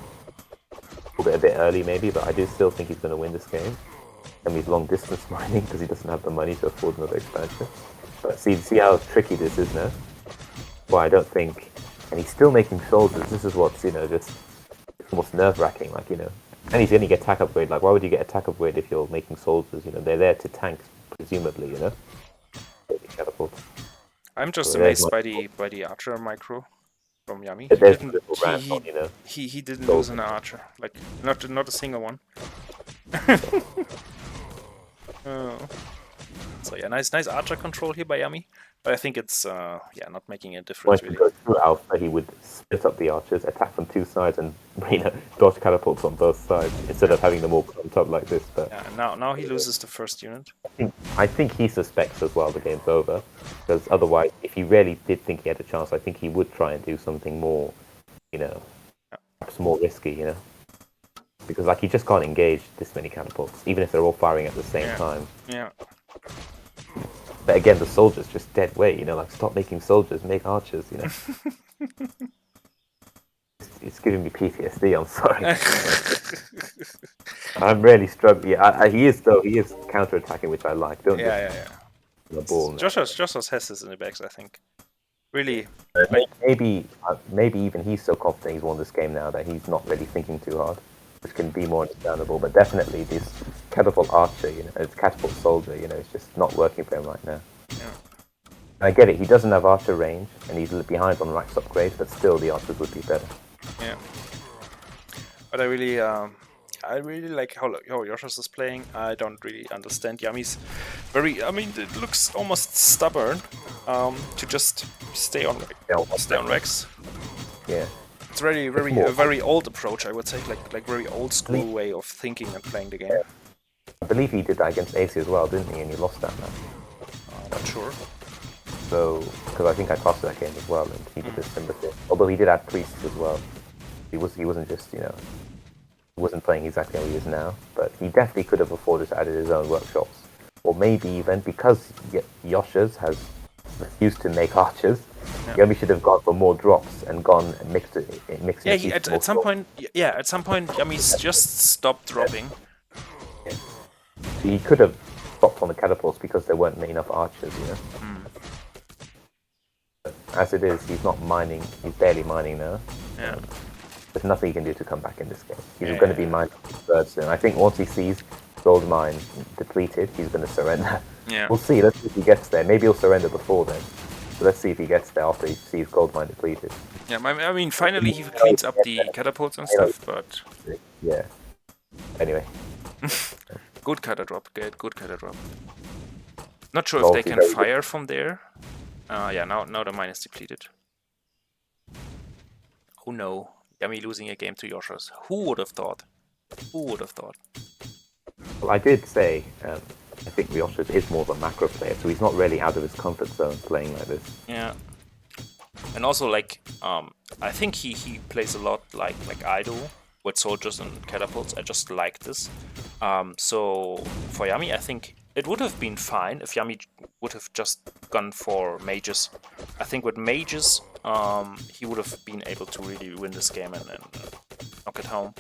A bit early maybe, but I do still think he's going to win this game. And he's long distance mining because he doesn't have the money to afford another expansion. But see how tricky this is now. Well, I don't think, and he's still making soldiers. This is what's, you know, just almost nerve-wracking. Like, you know, and he's going to get attack upgrade. Like, why would you get attack upgrade if you're making soldiers? You know, they're there to tank, presumably. You know. I'm just amazed by the archer micro from Yummy. He didn't lose an archer, like not a single one. So yeah, nice archer control here by Yummy, but I think it's not making a difference really. Go through Alpha, he would split up the archers, attack from two sides, and dodge catapults on both sides instead of having them all on top like this. But yeah, now he loses the first unit. I think he suspects as well the game's over, because otherwise, if he really did think he had a chance, I think he would try and do something more, you know, perhaps more risky, you know, because like he just can't engage this many catapults, even if they're all firing at the same time. Yeah. But again, the soldiers just dead weight, you know, like stop making soldiers, make archers, you know. It's giving me PTSD, I'm sorry. I'm really struggling. Yeah, he is counter-attacking, which I like, don't you? Yeah. The ball. Joshers has this in the bags, I think. Really. Maybe even he's so confident he's won this game now that he's not really thinking too hard, which can be more understandable. But definitely this catapult archer, you know, it's catapult soldier, you know, it's just not working for him right now. Yeah. I get it. He doesn't have archer range, and he's behind on Rax upgrades, but still the archers would be better. Yeah. But I really like how Joshers is playing. I don't really understand Yummy's it looks almost stubborn to just stay on Rex. Yeah. It's a very old approach, I would say, like very old school way of thinking and playing the game. Yeah. I believe he did that against AC as well, didn't he? And he lost that match. Not sure. So, because I think I passed that game as well, and he did this similar thing. Although he did add priests as well. He wasn't just, you know, he wasn't playing exactly how he is now, but he definitely could have afforded to add his own workshops. Or maybe even because Joshers has refused to make archers, Yummy should have gone for more drops and gone and mixed it. Yeah, at some point, Yummy's just stopped dropping. Yeah. So he could have stopped on the catapults because there weren't enough archers, you know. But as it is, he's not mining. He's barely mining now. Yeah. there's nothing he can do to come back in this game. He's going to be minus third soon. I think once he sees gold mine depleted, he's going to surrender. Yeah. We'll see. Let's see if he gets there. Maybe he'll surrender before then. But let's see if he gets there after he sees gold mine depleted. Yeah, I mean, finally he cleans up the catapults and stuff, but... Yeah. Anyway. Good cutter drop, good cutter drop. Not sure if they can fire from there. Yeah, now the mine is depleted. Oh no, Yummy losing a game to Joshers. Who would have thought? Who would have thought? Well, I did say, I think Joshers is more of a macro player, so he's not really out of his comfort zone playing like this. Yeah. And also, like, I think he plays a lot like I do, with soldiers and catapults. I just like this. So for Yummy, I think it would have been fine if Yummy would have just gone for mages. I think with mages, he would have been able to really win this game and knock it home.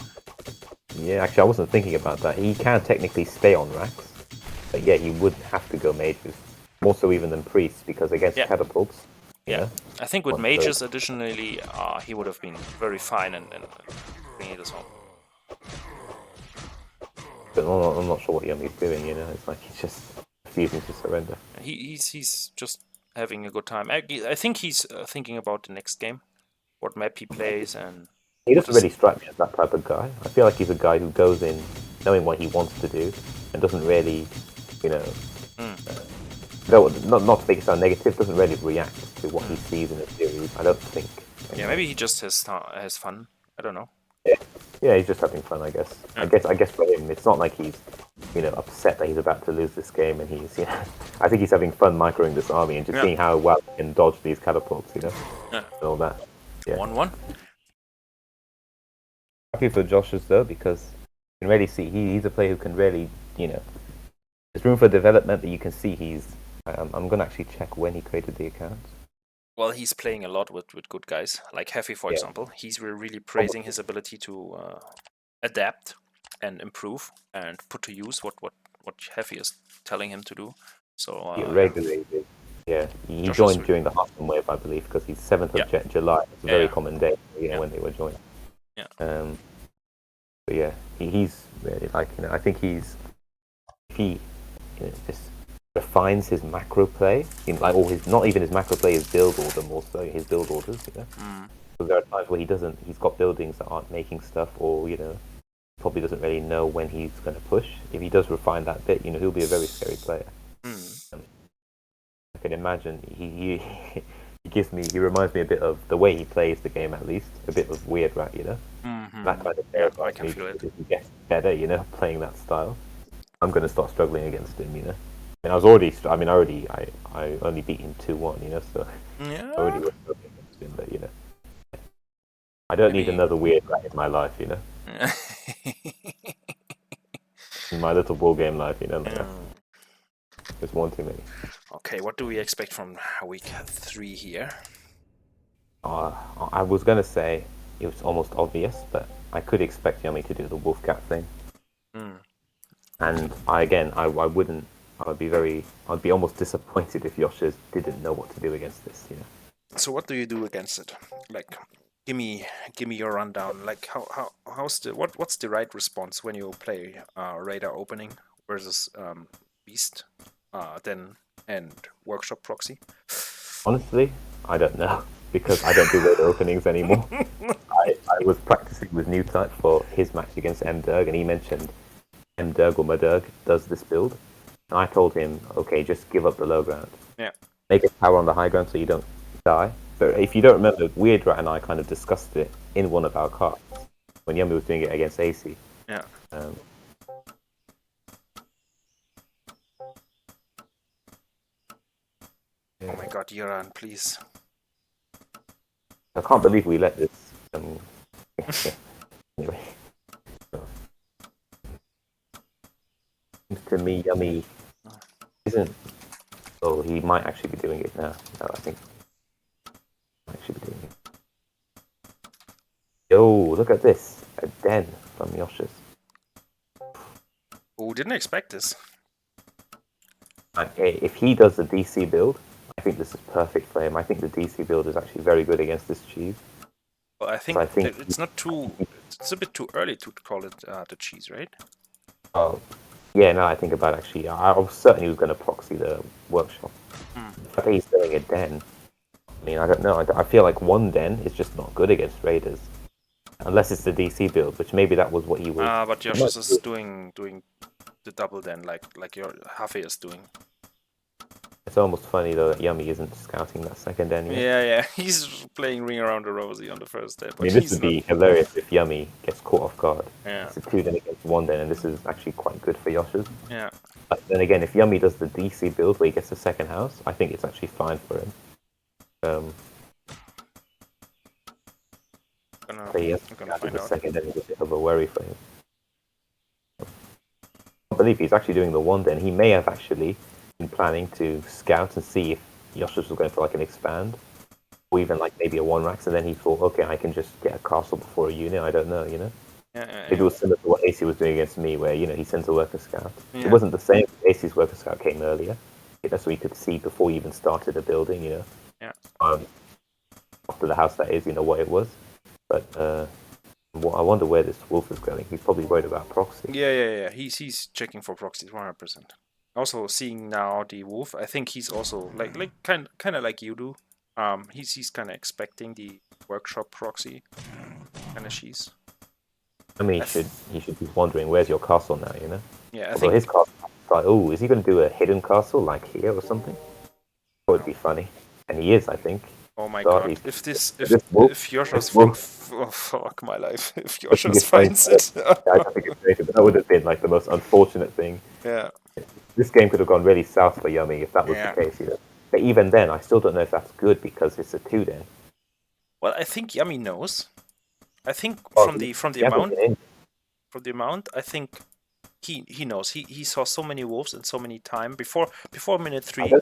Yeah, actually, I wasn't thinking about that. He can technically stay on racks, but yeah, he would have to go mages. More so even than priests, because against catapults. Yeah, I think with mages, additionally, he would have been very fine and bringing this home. But I'm not sure what Yummy's doing, you know. It's like he's just refusing to surrender. He's just having a good time. I think he's thinking about the next game, what map he plays, and... He doesn't really strike me as that type of guy. I feel like he's a guy who goes in knowing what he wants to do and doesn't really, you know... not to make it sound negative, doesn't really react to what he sees in a series, I don't think. Yeah, maybe he just has fun. I don't know. Yeah, he's just having fun, I guess. I guess for him, it's not like he's, you know, upset that he's about to lose this game, and he's, you know, I think he's having fun microing this army and just seeing how well he can dodge these catapults, you know, and all that. Yeah. 1-1. Happy for Joshers though, because you can really see he's a player who can really, you know, there's room for development, but you can see he's. I'm gonna actually check when he created the account. Well, he's playing a lot with good guys, like Heffy, for example. He's really praising his ability to adapt and improve and put to use what Heffy is telling him to do. So regularly, yeah. He joined during the Hearthstone wave, I believe, because he's 7th of July. It's a very common day, you know, when they were joined. Yeah. But yeah, he's really like, you know, I think he you know, just refines his macro play, like, or his, not even his macro play, his build order more so, his build orders, you know. So there are times where he's got buildings that aren't making stuff, or, you know, probably doesn't really know when he's going to push. If he does refine that bit, you know, he'll be a very scary player. I can imagine he he reminds me a bit of the way he plays the game, at least a bit of Weird Rat, you know. That kind of player. I can feel it. If he gets better, you know, playing that style, I'm going to start struggling against him, you know. And I only beat him 2-1, you know, so I already was struggling against him, but, you know, I don't need another Weird Rat in my life, you know. In my little ball game life, you know. There's one too many. Okay, what do we expect from week 3 here? I was going to say it was almost obvious, but I could expect Yummy to do the wolf cat thing. And I'd be almost disappointed if Joshers didn't know what to do against this, you know. So what do you do against it? Like, give me your rundown. Like, what's the right response when you play radar opening versus beast, and workshop proxy? Honestly, I don't know, because I don't do radar openings anymore. I was practicing with New Type for his match against Mderg, and he mentioned Mderg or Mderg does this build. And I told him, okay, just give up the low ground. Yeah. Make a tower on the high ground so you don't die. But if you don't remember, Weird Rat and I kind of discussed it in one of our cards when Yummy was doing it against AC. Yeah. Oh my god, Yuran, please. I can't believe we let this. Anyway. Seems to me, Yummy isn't. Oh, he might actually be doing it now. No, I think he might actually be doing it. Yo, look at this. A den from Joshers. Oh, didn't expect this. If he does the DC build, I think this is perfect for him. I think the DC build is actually very good against this cheese. Well, I think, I think it's not too. It's a bit too early to call it the cheese, right? oh, yeah, now I think about it, actually, I was certain he was going to proxy the workshop. Hmm. The fact that he's doing a den, I mean, I don't know. I feel like one den is just not good against raiders, unless it's the DC build, which maybe that was what he was. But Joshers is doing the double then, like your Hafe is doing. It's almost funny though that Yummy isn't scouting that second den yet. Yeah, he's playing Ring Around the Rosie on the first day, I but mean, this he's would not. be hilarious if Yummy gets caught off guard. Yeah, It's a 2 den against 1 den, and this is actually quite good for Yoshers. yeah. But then again, if Yummy does the DC build where he gets the second house, I think it's actually fine for him. But he has to Find the out. second den is a bit of a worry for him. I can't believe he's actually doing the 1 den. He may have actually been planning to scout and see if Yoshers was going for like an expand, or even like maybe a 1-rax, and then he thought, okay, I can just get a castle before a unit. I don't know, you know. Yeah. It was similar to what AC was doing against me, where he sends a worker scout. Yeah. It wasn't the same. AC's worker scout came earlier, so he could see before he even started the building. Yeah. After the house, that is, what it was. But I wonder where this wolf is going. He's probably worried about proxy. Yeah. He's checking for proxies 100%. Also seeing now the wolf, I think he's also like kind of like you do. He's kind of expecting the workshop proxy kind of cheese. I mean, he should be wondering, where's your castle now, Yeah, I Although think his castle, like, oh, is he going to do a hidden castle like here or something? That would be funny. And he is, I think. oh my God, god, if wolf, Joshers oh, fuck my life, if Joshers finds it. I don't think it's safe, but that would have been like the most unfortunate thing. Yeah. This game could have gone really south for Yummy if that was Yeah. the case, But even then, I still don't know if that's good because it's a 2 den. Well, I think Yummy knows. I think Well, from the amount, I think he knows. He saw so many wolves in so many time before minute 3. I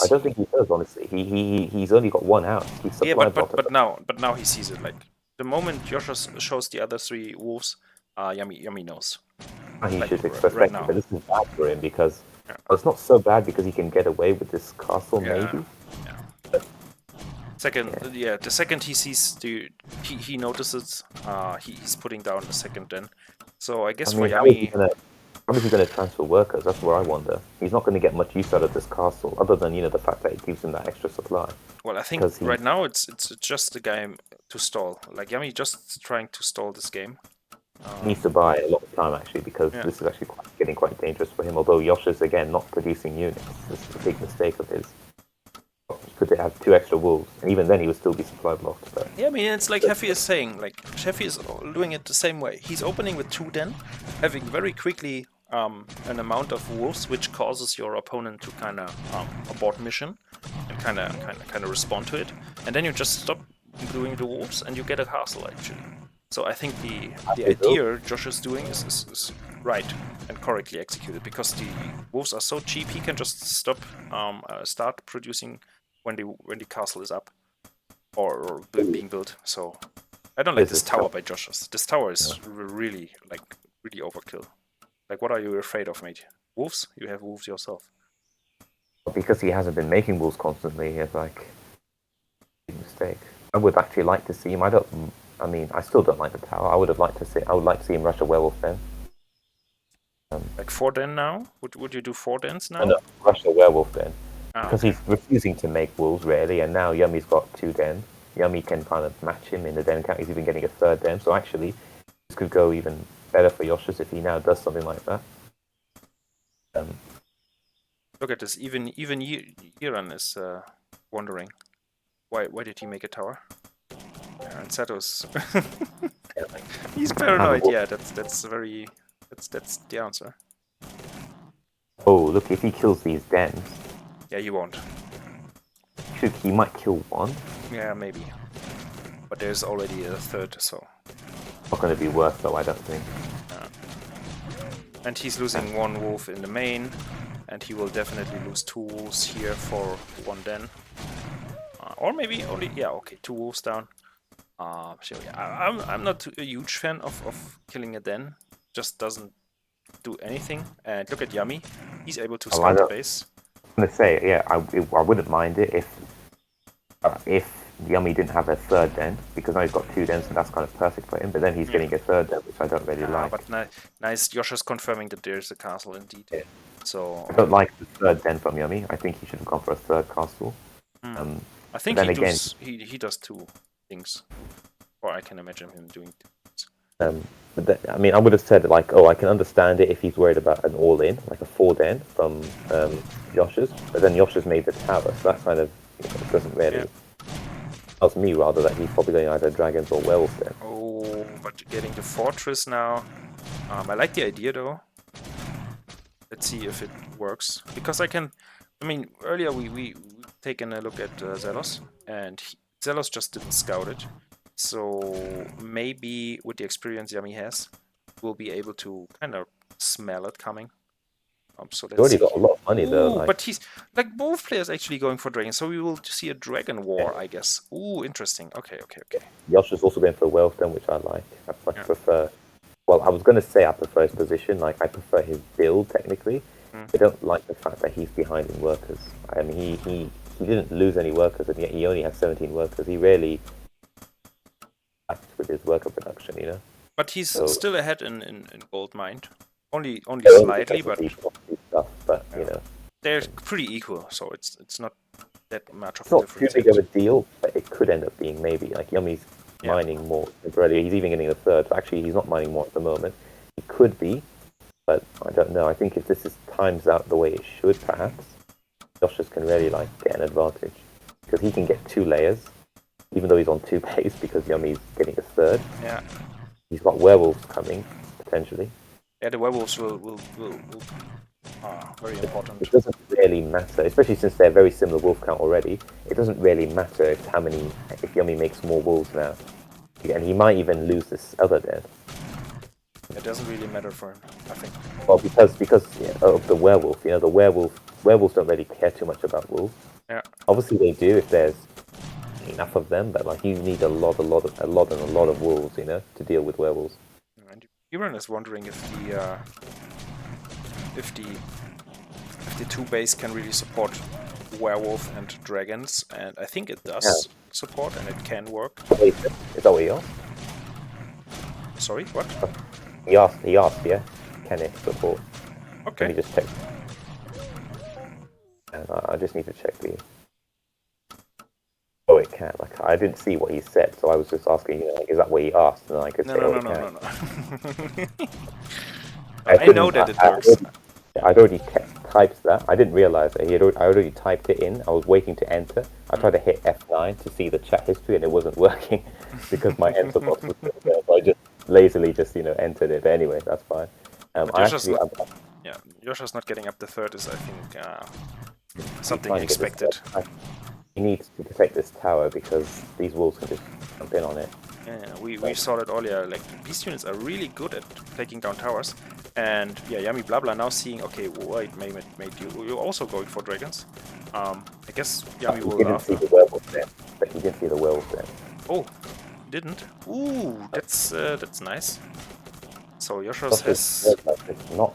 don't think he does, honestly. He's only got 1 house. Yeah, but now he sees it. Like the moment Joshua shows the other 3 wolves, Yummy knows. He like, should expect right that, now. but this is bad for him because it's not so bad because he can get away with this castle, maybe. Yeah. The second he sees he notices he's putting down the second den. So I guess for Yummy, how is he going to transfer workers? That's what I wonder. He's not going to get much use out of this castle, other than the fact that it gives him that extra supply. Well, I think right now it's just the game to stall. Like Yummy just trying to stall this game. He needs to buy a lot of time actually, because this is actually getting quite dangerous for him. Although Yosha's again not producing units, this is a big mistake of his. He could have 2 extra wolves, and even then he would still be supply blocked. But yeah, I mean it's like Heffy is saying. Like Heffy is doing it the same way. He's opening with 2 den, having very quickly an amount of wolves, which causes your opponent to kind of abort mission and kind of respond to it, and then you just stop doing the wolves and you get a castle actually. So I think the idea Josh is doing is right and correctly executed, because the wolves are so cheap. He can just start producing when the castle is up or being built. So I don't like this tower by Joshers. This tower is really overkill. Like, what are you afraid of, mate? Wolves? You have wolves yourself. Because he hasn't been making wolves constantly, it's like a mistake. I would actually like to see him. I still don't like the tower. I would like to see him rush a werewolf den. Like 4 den now? Would you do 4 dens now? No, rush a werewolf den. Because he's refusing to make wolves really, and now Yummy's got 2 dens. Yummy can kind of match him in the den count. He's even getting a 3rd den. So actually, this could go even better for Yoshus if he now does something like that. Look at this. Even Yiran is wondering why did he make a tower? Yeah, and Sato's he's paranoid. Yeah, that's the answer. Oh, look! If he kills these dens, yeah, you won't. He might kill 1. Yeah, maybe. But there's already a 3rd, so not going to be worth though, I don't think. And he's losing 1 wolf in the main, and he will definitely lose 2 wolves here for 1 den. Or maybe only 2 wolves down. So yeah, I'm not a huge fan of killing a den. Just doesn't do anything. And look at Yummy, he's able to scout the base. I'm gonna say, I wouldn't mind it if Yummy didn't have a third den, because now he's got 2 dens, and that's kind of perfect for him. But then he's getting a third den, which I don't really like. But nice. Josh is confirming that there's a castle indeed. Yeah. So I don't like the third den from Yummy. I think he should have gone for a third castle. I think he does 2 things, or I can imagine him doing 2 things. I mean, I would have said like, oh, I can understand it if he's worried about an all-in, like a 4 den from Josh's. But then Josh's made the tower, so that kind of doesn't really. Yeah. Tells me rather that he's probably going either dragons or wells then. Oh, but getting the fortress now. I like the idea though. Let's see if it works. Because earlier we taken a look at Zelos, and Zelos just didn't scout it. So maybe with the experience Yummy has, we'll be able to kind of smell it coming. So He's already got a lot of money though. But he's like both players actually going for dragons, so we will see a dragon war, I guess. Ooh, interesting. Okay. Yosh is also going for a wealth den, which I like. I prefer. Well, I was going to say I prefer his position. Like I prefer his build technically. I don't like the fact that he's behind in workers. I mean, he didn't lose any workers, and yet he only has 17 workers. He really acts with his worker production, you know. But he's still ahead in gold mine. Only slightly, but you know they're pretty equal, so it's not that much of a difference. It's not too big of a deal, but it could end up being maybe. Like Yummy's mining more temporarily. He's even getting a third. But actually, he's not mining more at the moment. He could be, but I don't know. I think if this times out the way it should, perhaps Joshers can really like get an advantage because he can get 2 layers, even though he's on 2 base because Yummy's getting a third. Yeah, he's got werewolves coming potentially. Yeah, the werewolves will very important. It doesn't really matter, especially since they're very similar wolf count already. It doesn't really matter if Yummy makes more wolves now. And he might even lose this other den. It doesn't really matter for him, I think. Well, because of the werewolf, you know, werewolves don't really care too much about wolves. Yeah. Obviously they do if there's enough of them, but like you need a lot of wolves, you know, to deal with werewolves. Iran is wondering if the 2 base can really support werewolf and dragons, and I think it does support, and it can work. Is that what he asked? Sorry, what? He asked, yeah. Can it support? Okay. Let me just check. And I just need to check the. Oh, it can. Like I didn't see what he said, so I was just asking. You know, like, is that what he asked? And I could say, no. I know that it works. I'd already typed that. I didn't realize that I already typed it in. I was waiting to enter. I tried to hit F9 to see the chat history, and it wasn't working because my enter box was still there. So I just lazily entered it. But anyway, that's fine. Josh's not getting up the third is, I think, something expected. He needs to protect this tower because these wolves can just jump in on it. Yeah, we saw that earlier. Like beast units are really good at taking down towers, and YummyBlaBla now seeing, okay, wait, mate, you're also going for dragons. I guess Yummy will. He didn't see the werewolf there, but he didn't see the werewolf there. Oh, didn't? Ooh, that's nice. So Joshers has not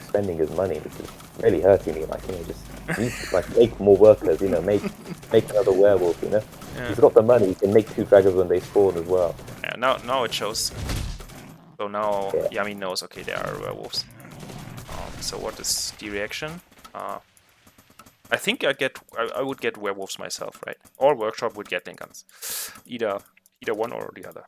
spending his money, which is really hurting me. Like just make more workers. Make another werewolf. Yeah. He's got the money. He can make 2 dragons when they spawn as well. Yeah, now it shows. So now Yummy knows. Okay, there are werewolves. So what is the reaction? I think I would get werewolves myself, right? Or workshop would get guns. Either one or the other.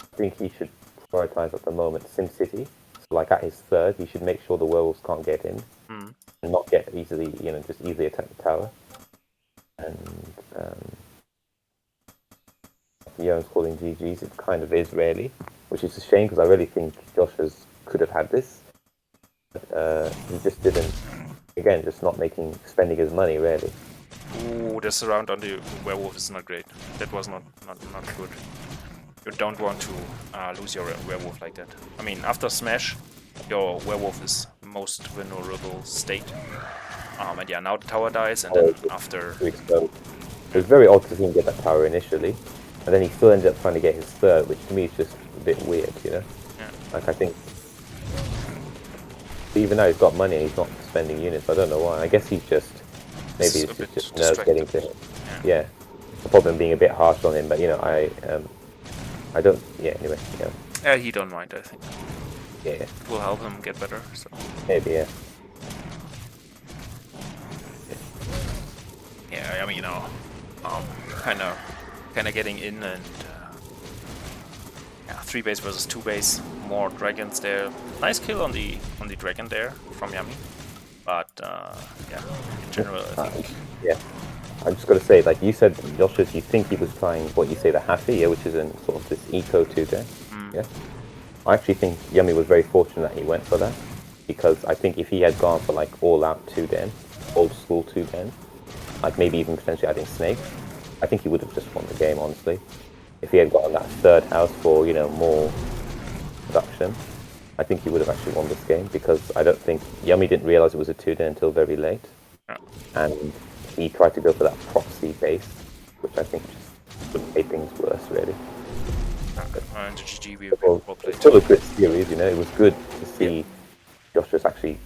I think he should prioritize at the moment SimCity. So like at his third, he should make sure the werewolves can't get in and not get easily, just easily attack the tower. And Yoan's calling GG's. It kind of is really, which is a shame because I really think Joshers could have had this. But he just didn't. Again, just not spending his money really. Ooh, the surround on the werewolf is not great. That was not good. You don't want to lose your werewolf like that. I mean, after Smash, your werewolf is most vulnerable state. And yeah, now the tower dies, and then after... It was very odd to see him get that tower initially, and then he still ended up trying to get his third, which to me is just a bit weird, Yeah. Like, I think... Even though he's got money and he's not spending units, I don't know why. I guess he's just... Maybe it's just nerves getting to him. Yeah. probably being a bit harsh on him, but I don't. Yeah. Anyway. Yeah. Yeah, he don't mind. I think Yeah. it will help him get better. So Maybe. Yeah. yeah, I mean, kind of getting in and yeah, 3 base versus 2 base, more dragons there. Nice kill on the dragon there from Yummy, but yeah, in general, I think. Yeah. I'm just gonna say, like you said, Joshers, you think he was trying what you say the Happy, yeah, which is in sort of this eco 2-den. Yeah. I actually think Yummy was very fortunate that he went for that, because I think if he had gone for like all out 2-den, old school 2-den, like maybe even potentially adding snakes, I think he would have just won the game, honestly. If he had gotten that third house for, more production, I think he would have actually won this game, because I don't think Yummy didn't realize it was a 2-den until very late. Yeah. And he tried to go for that proxy base, which I think just would have made things worse, really. And GG, we Well, well played. still a good series, it was good to see Joshers actually,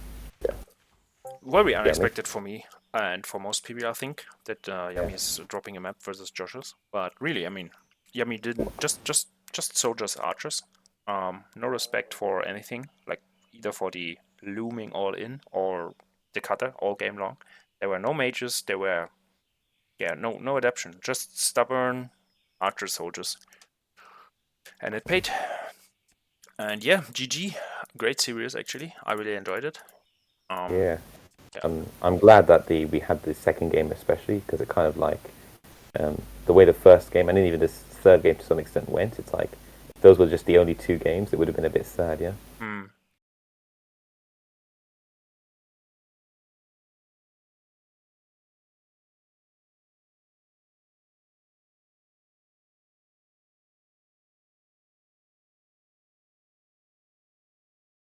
Very unexpected for me and for most people, I think, that Yummy is dropping a map versus Joshers. But really, I mean, Yummy didn't just soldiers archers. No respect for anything, like either for the looming all in or the cutter all game long. There were no mages. There were no adaptation. Just stubborn archer soldiers, and it paid. And yeah, GG, great series actually. I really enjoyed it. yeah. I'm glad that we had the second game especially, because it kind of like the way the first game and then even this third game to some extent went. It's like if those were just the only 2 games, it would have been a bit sad, yeah.